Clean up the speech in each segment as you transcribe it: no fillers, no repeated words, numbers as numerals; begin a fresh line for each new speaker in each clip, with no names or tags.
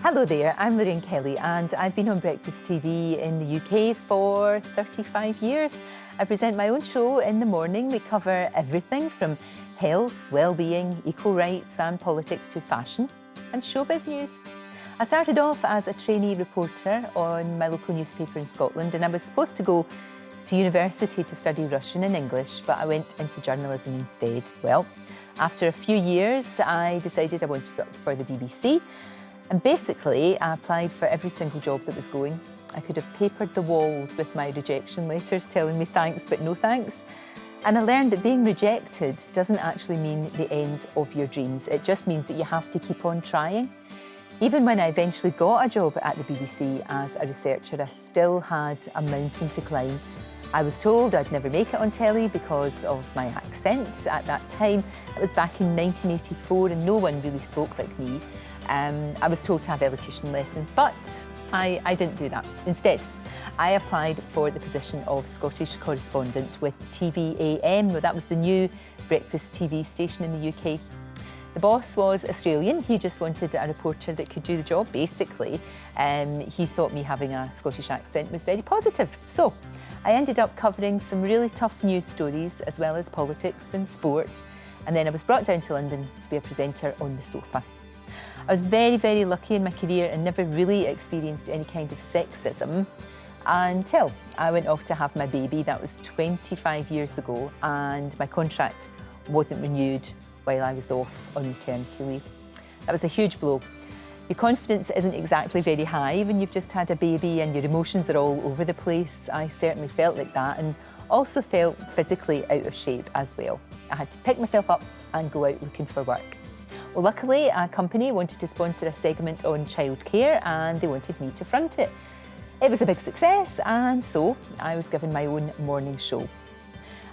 Hello there, I'm Lorraine Kelly and I've been on Breakfast TV in the UK for 35 years. I present my own show in the morning. We cover everything from health, well-being, equal rights and politics to fashion and showbiz news. I started off as a trainee reporter on my local newspaper in Scotland, and I was supposed to go to university to study Russian and English, but I went into journalism instead. Well, after a few years, I decided I wanted to work for the BBC. And basically, I applied for every single job that was going. I could have papered the walls with my rejection letters telling me thanks but no thanks. And I learned that being rejected doesn't actually mean the end of your dreams. It just means that you have to keep on trying. Even when I eventually got a job at the BBC as a researcher, I still had a mountain to climb. I was told I'd never make it on telly because of my accent at that time. It was back in 1984 and no one really spoke like me. I was told to have elocution lessons, but I didn't do that. Instead, I applied for the position of Scottish correspondent with TVAM. That was the new breakfast TV station in the UK. The boss was Australian. He just wanted a reporter that could do the job, basically. He thought me having a Scottish accent was very positive. So I ended up covering some really tough news stories, as well as politics and sport. And then I was brought down to London to be a presenter on the sofa. I was very, very lucky in my career and never really experienced any kind of sexism until I went off to have my baby. That was 25 years ago, and my contract wasn't renewed while I was off on maternity leave. That was a huge blow. Your confidence isn't exactly very high when you've just had a baby and your emotions are all over the place. I certainly felt like that, and also felt physically out of shape as well. I had to pick myself up and go out looking for work. Well, luckily, a company wanted to sponsor a segment on childcare and they wanted me to front it. It was a big success, and so I was given my own morning show.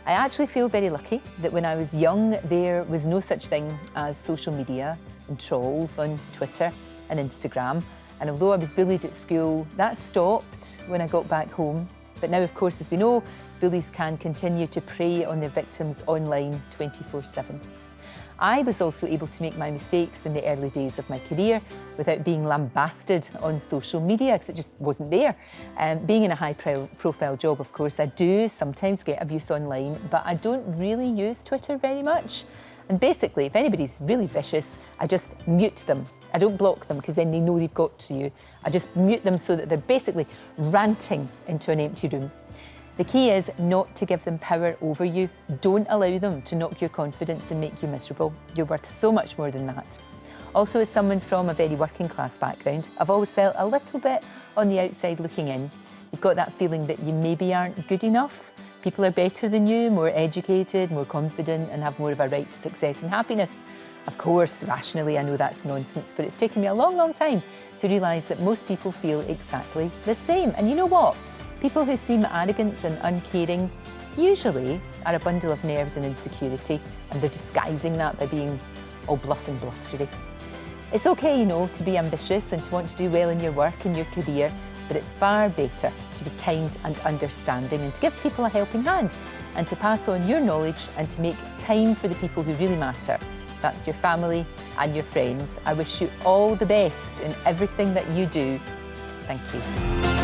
I actually feel very lucky that when I was young, there was no such thing as social media and trolls on Twitter and Instagram. And although I was bullied at school, that stopped when I got back home. But now, of course, as we know, bullies can continue to prey on their victims online 24/7. I was also able to make my mistakes in the early days of my career without being lambasted on social media, because it just wasn't there. Being in a high-profile job, of course, I do sometimes get abuse online, but I don't really use Twitter very much. And basically, if anybody's really vicious, I just mute them. I don't block them because then they know they've got to you. I just mute them so that they're basically ranting into an empty room. The key is not to give them power over you. Don't allow them to knock your confidence and make you miserable. You're worth so much more than that. Also, as someone from a very working class background, I've always felt a little bit on the outside looking in. You've got that feeling that you maybe aren't good enough. People are better than you, more educated, more confident, and have more of a right to success and happiness. Of course, rationally, I know that's nonsense, but it's taken me a long, long time to realise that most people feel exactly the same. And you know what? People who seem arrogant and uncaring usually are a bundle of nerves and insecurity, and they're disguising that by being all bluff and blustery. It's okay, you know, to be ambitious and to want to do well in your work and your career, but it's far better to be kind and understanding and to give people a helping hand and to pass on your knowledge and to make time for the people who really matter. That's your family and your friends. I wish you all the best in everything that you do. Thank you.